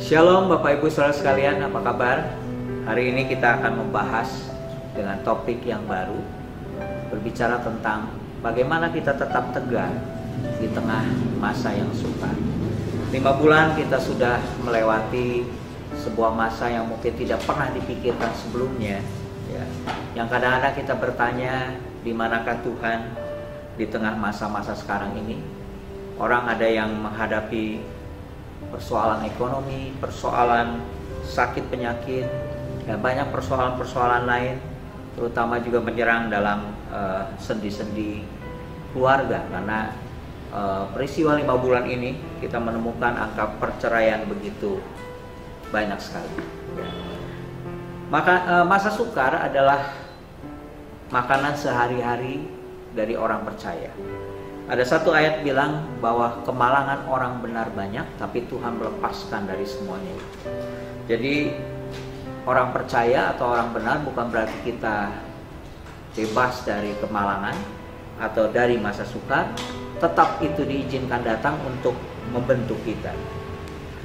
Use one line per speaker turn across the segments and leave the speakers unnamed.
Shalom Bapak Ibu Saudara sekalian, apa kabar? Hari ini kita akan membahas dengan topik yang baru, berbicara tentang bagaimana kita tetap tegar di tengah masa yang sukar. 5 bulan kita sudah melewati sebuah masa yang mungkin tidak pernah dipikirkan sebelumnya, ya. Yang kadang-kadang kita bertanya, di manakah Tuhan di tengah masa-masa sekarang ini? Orang ada yang menghadapi persoalan ekonomi, persoalan sakit penyakit, dan banyak persoalan-persoalan lain, terutama juga menyerang dalam sendi-sendi keluarga. Karena peristiwa 5 bulan ini kita menemukan angka perceraian begitu banyak sekali. Maka masa sukar adalah makanan sehari-hari dari orang percaya. Ada satu ayat bilang bahwa kemalangan orang benar banyak, tapi Tuhan melepaskan dari semuanya. Jadi orang percaya atau orang benar bukan berarti kita bebas dari kemalangan atau dari masa sukar. Tetap itu diizinkan datang untuk membentuk kita.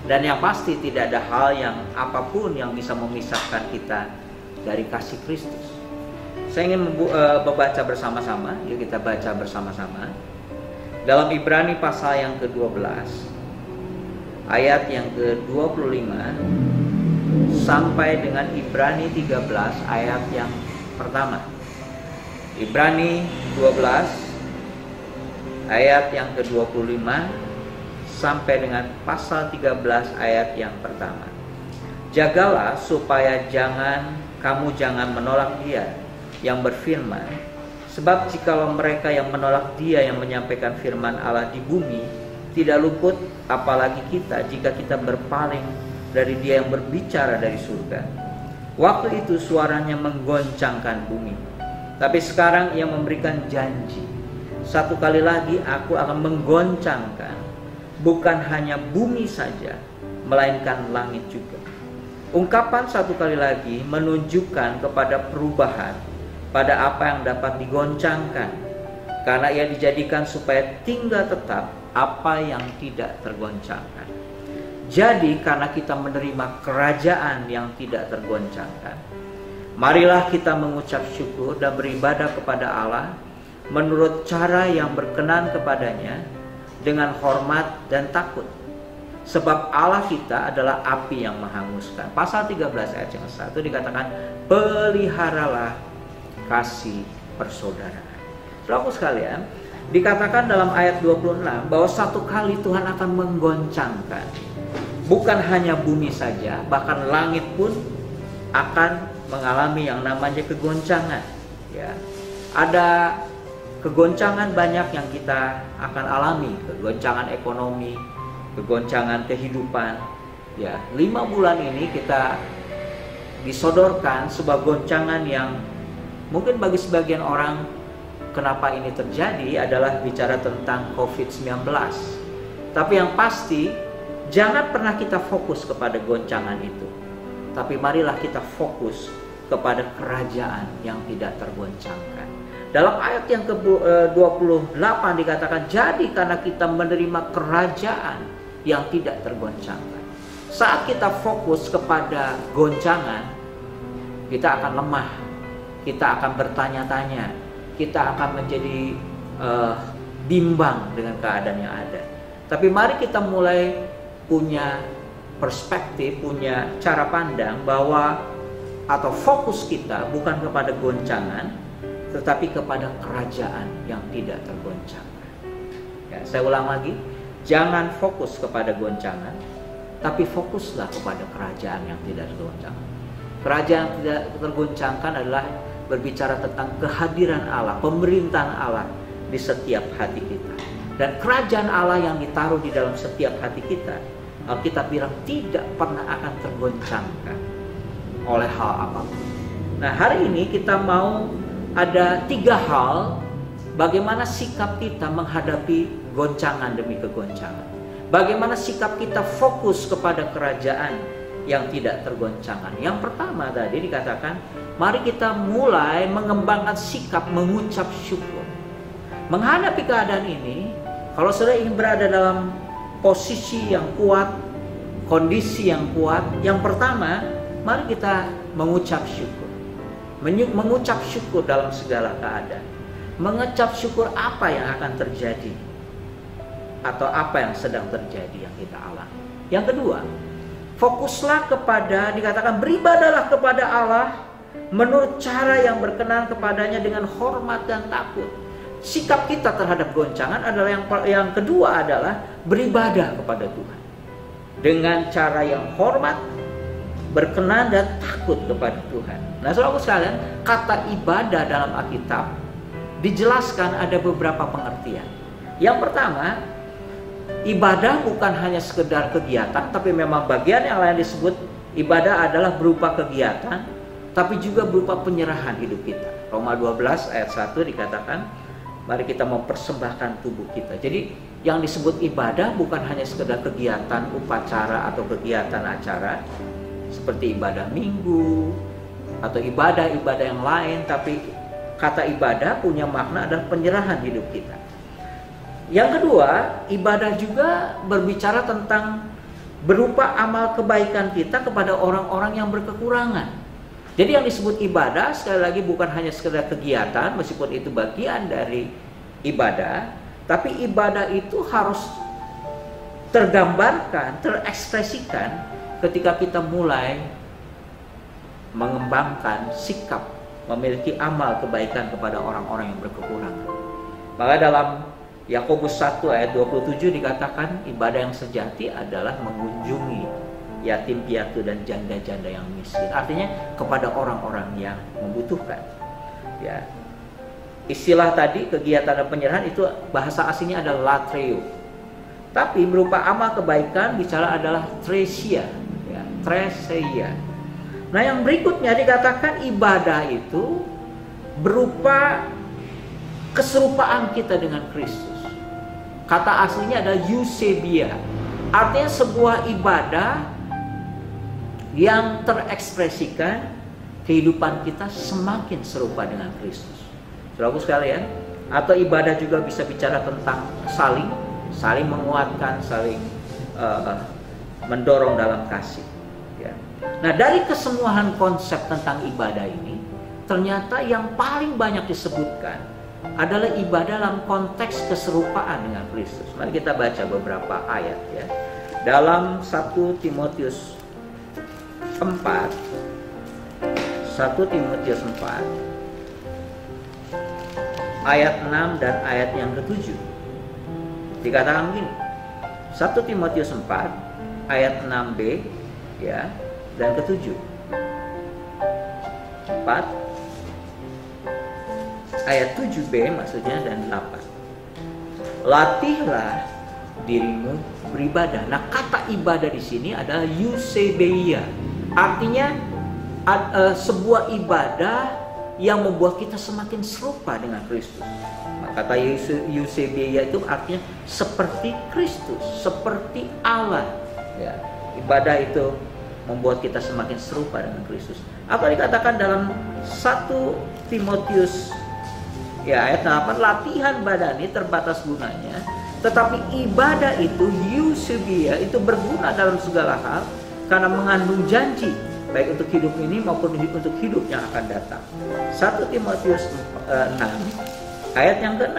Dan yang pasti tidak ada hal yang apapun yang bisa memisahkan kita dari kasih Kristus. Saya ingin membaca bersama-sama, yuk kita baca bersama-sama. Dalam Ibrani pasal yang ke-12 ayat yang ke-25 sampai dengan Ibrani 13 ayat yang pertama. Ibrani 12 ayat yang ke-25 sampai dengan pasal 13 ayat yang pertama. Jagalah supaya kamu jangan menolak Dia yang berfirman, sebab jikalau mereka yang menolak Dia yang menyampaikan firman Allah di bumi tidak luput, apalagi kita jika kita berpaling dari Dia yang berbicara dari surga. Waktu itu suaranya menggoncangkan bumi. Tapi sekarang Ia memberikan janji, satu kali lagi aku akan menggoncangkan bukan hanya bumi saja, melainkan langit juga. Ungkapan satu kali lagi menunjukkan kepada perubahan pada apa yang dapat digoncangkan, karena ia dijadikan supaya tinggal tetap apa yang tidak tergoncangkan. Jadi karena kita menerima kerajaan yang tidak tergoncangkan, marilah kita mengucap syukur dan beribadah kepada Allah menurut cara yang berkenan kepadanya dengan hormat dan takut. Sebab Allah kita adalah api yang menghanguskan. Pasal 13 ayat yang 1 dikatakan, peliharalah kasih persaudaraan. Saudaraku sekalian, dikatakan dalam ayat 26 bahwa satu kali Tuhan akan menggoncangkan bukan hanya bumi saja, bahkan langit pun akan mengalami yang namanya kegoncangan, ya. Ada kegoncangan banyak yang kita akan alami, kegoncangan ekonomi, kegoncangan kehidupan, ya. 5 bulan ini kita disodorkan sebuah goncangan yang mungkin bagi sebagian orang kenapa ini terjadi adalah bicara tentang COVID-19. Tapi yang pasti jangan pernah kita fokus kepada goncangan itu. Tapi marilah kita fokus kepada kerajaan yang tidak tergoncangkan. Dalam ayat yang ke-28 dikatakan, jadi karena kita menerima kerajaan yang tidak tergoncangkan. Saat kita fokus kepada goncangan, kita akan lemah. Kita akan bertanya-tanya, kita akan menjadi bimbang dengan keadaan yang ada. Tapi mari kita mulai punya perspektif, punya cara pandang bahwa atau fokus kita bukan kepada goncangan, tetapi kepada kerajaan yang tidak tergoncangkan. Ya, saya ulang lagi, jangan fokus kepada goncangan, tapi fokuslah kepada kerajaan yang tidak tergoncangkan. Kerajaan yang tidak tergoncangkan adalah berbicara tentang kehadiran Allah, pemerintahan Allah di setiap hati kita. Dan kerajaan Allah yang ditaruh di dalam setiap hati kita, Alkitab bilang tidak pernah akan tergoncangkan oleh hal apapun. Nah, hari ini kita mau ada 3 hal bagaimana sikap kita menghadapi goncangan demi kegoncangan. Bagaimana sikap kita fokus kepada kerajaan yang tidak tergoncangkan. Yang pertama tadi dikatakan, mari kita mulai mengembangkan sikap mengucap syukur. Menghadapi keadaan ini, kalau saudara ingin berada dalam posisi yang kuat, kondisi yang kuat, yang pertama, mari kita mengucap syukur. Mengucap syukur dalam segala keadaan. Mengucap syukur apa yang akan terjadi atau apa yang sedang terjadi yang kita alami. Yang kedua, fokuslah kepada, dikatakan beribadahlah kepada Allah menurut cara yang berkenan kepadanya dengan hormat dan takut. Sikap kita terhadap goncangan adalah yang kedua adalah beribadah kepada Tuhan dengan cara yang hormat, berkenan dan takut kepada Tuhan. Nah, saudara sekalian, kata ibadah dalam Alkitab dijelaskan ada beberapa pengertian. Yang pertama, ibadah bukan hanya sekedar kegiatan, tapi memang bagian yang lain disebut ibadah adalah berupa kegiatan, tapi juga berupa penyerahan hidup kita. Roma 12 ayat 1 dikatakan, mari kita mempersembahkan tubuh kita. Jadi yang disebut ibadah bukan hanya sekedar kegiatan, upacara atau kegiatan acara seperti ibadah minggu atau ibadah-ibadah yang lain, tapi kata ibadah punya makna adalah penyerahan hidup kita. Yang kedua, ibadah juga berbicara tentang berupa amal kebaikan kita kepada orang-orang yang berkekurangan. Jadi yang disebut ibadah sekali lagi bukan hanya sekedar kegiatan, meskipun itu bagian dari ibadah, tapi ibadah itu harus tergambarkan, terekspresikan ketika kita mulai mengembangkan sikap memiliki amal kebaikan kepada orang-orang yang berkekurangan. Maka dalam Yakobus 1 ayat 27 dikatakan ibadah yang sejati adalah mengunjungi yatim piatu dan janda-janda yang miskin. Artinya kepada orang-orang yang membutuhkan. Ya. Istilah tadi kegiatan dan penyerahan itu bahasa aslinya adalah latreo. Tapi berupa amal kebaikan bicara adalah tresia, ya, tresia. Nah, yang berikutnya dikatakan ibadah itu berupa keserupaan kita dengan Kristus. Kata aslinya adalah eusebia. Artinya sebuah ibadah yang terekspresikan kehidupan kita semakin serupa dengan Kristus. Saudaraku sekalian, atau ibadah juga bisa bicara tentang saling menguatkan, saling mendorong dalam kasih. Ya. Nah, dari kesemuahan konsep tentang ibadah ini, ternyata yang paling banyak disebutkan adalah ibadah dalam konteks keserupaan dengan Kristus. Mari kita baca beberapa ayat ya. Dalam 1 Timotius 4 ayat 6 dan ayat yang ke-7 dikatakan begini. 1 Timotius 4 ayat 6b ya dan ke-7. 4 ayat 7b maksudnya dan 8. Latihlah dirimu beribadah. Nah, kata ibadah di sini adalah eusebeia. Artinya sebuah ibadah yang membuat kita semakin serupa dengan Kristus. Nah, kata eusebia itu artinya seperti Kristus, seperti Allah. Ya, ibadah itu membuat kita semakin serupa dengan Kristus. Apa dikatakan dalam 1 Timotius ya ayat 8, latihan badani terbatas gunanya, tetapi ibadah itu eusebia itu berguna dalam segala hal karena mengandung janji baik untuk hidup ini maupun untuk hidup yang akan datang. 1 Timotius 6 ayat yang ke-6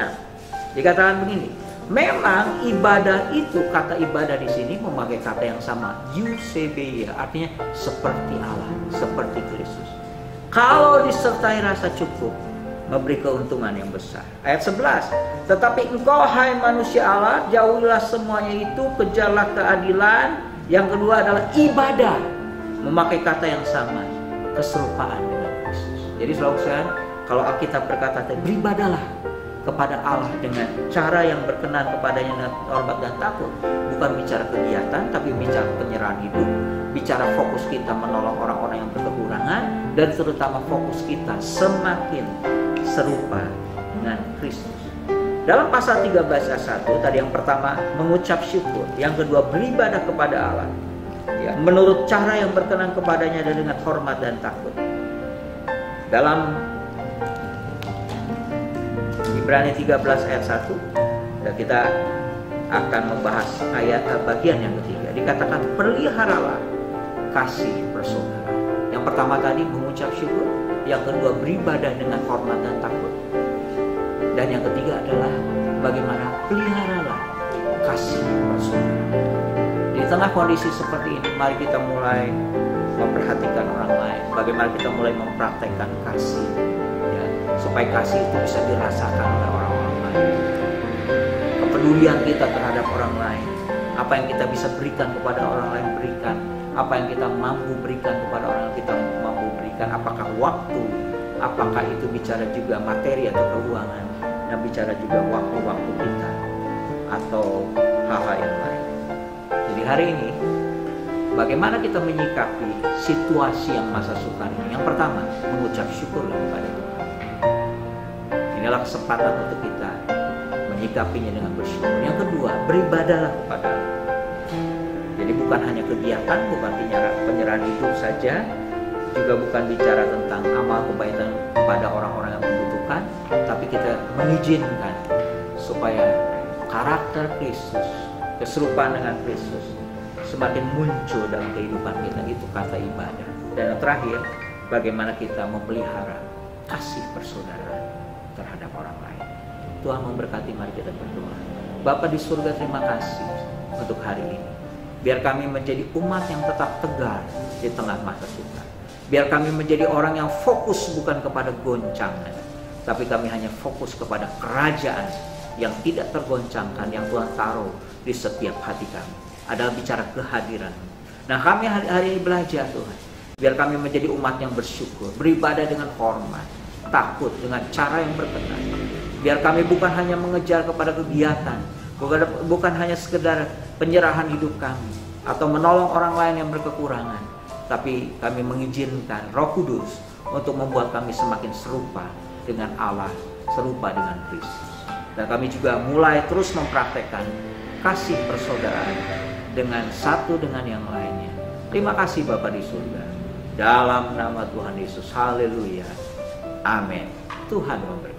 dikatakan begini. Memang ibadah itu, kata ibadah di sini memakai kata yang sama, eusebia, artinya seperti Allah, seperti Kristus. Kalau disertai rasa cukup, memberi keuntungan yang besar. Ayat 11. Tetapi engkau hai manusia Allah, jauhilah semuanya itu, kejarlah keadilan. Yang kedua adalah ibadah, memakai kata yang sama, keserupaan dengan Kristus. Jadi selalu saya, kalau Alkitab berkata beribadahlah kepada Allah dengan cara yang berkenan kepadanya dengan hormat dan takut, bukan bicara kegiatan tapi bicara penyerahan hidup, bicara fokus kita menolong orang-orang yang berkekurangan, dan terutama fokus kita semakin serupa dengan Kristus. Dalam pasal 13 ayat 1 tadi, yang pertama mengucap syukur, yang kedua beribadah kepada Allah ya, menurut cara yang berkenan kepadanya dan dengan hormat dan takut. Dalam Ibrani 13 ayat 1 ya, kita akan membahas bagian yang ketiga. Dikatakan peliharalah kasih bersaudara. Yang pertama tadi mengucap syukur, yang kedua beribadah dengan hormat dan takut, dan yang ketiga adalah bagaimana peliharalah kasih bersaudara. Di tengah kondisi seperti ini, mari kita mulai memperhatikan orang lain. Bagaimana kita mulai mempraktekkan kasih, ya, supaya kasih itu bisa dirasakan oleh orang-orang lain. Kepedulian kita terhadap orang lain, apa yang kita bisa berikan kepada orang lain, berikan. Apa yang kita mampu berikan kepada orang yang kita mampu berikan. Apakah waktu, apakah itu bicara juga materi atau keuangan, dan bicara juga waktu-waktu kita atau hal-hal yang lain. Jadi hari ini bagaimana kita menyikapi situasi yang masa sukar ini? Yang pertama, mengucap syukurlah kepada Tuhan. Inilah kesempatan untuk kita menyikapinya dengan bersyukur. Yang kedua, beribadahlah kepada Allah. Jadi bukan hanya kegiatan, bukan penyerahan hidup saja, juga bukan bicara tentang amal kebaikan kepada orang-orang yang membutuhkan, tapi kita mengizinkan supaya karakter Kristus, keserupaan dengan Kristus semakin muncul dalam kehidupan kita. Itu kata ibadah. Dan yang terakhir, bagaimana kita memelihara kasih persaudaraan terhadap orang lain. Tuhan memberkati, mari kita berdoa. Bapa di surga, terima kasih untuk hari ini. Biar kami menjadi umat yang tetap tegar di tengah masa sukar. Biar kami menjadi orang yang fokus bukan kepada goncangan, tapi kami hanya fokus kepada kerajaan yang tidak tergoncangkan, yang Tuhan taruh di setiap hati kami. Adalah bicara kehadiran. Nah, kami hari ini belajar Tuhan. Biar kami menjadi umat yang bersyukur, beribadah dengan hormat, takut dengan cara yang berkenan. Biar kami bukan hanya mengejar kepada kegiatan, bukan hanya sekedar penyerahan hidup kami atau menolong orang lain yang berkekurangan, tapi kami mengizinkan Roh Kudus untuk membuat kami semakin serupa dengan Allah, serupa dengan Kristus. Dan kami juga mulai terus mempraktekkan kasih persaudaraan dengan satu dengan yang lainnya. Terima kasih Bapa di surga. Dalam nama Tuhan Yesus, haleluya, amin. Tuhan memberkati.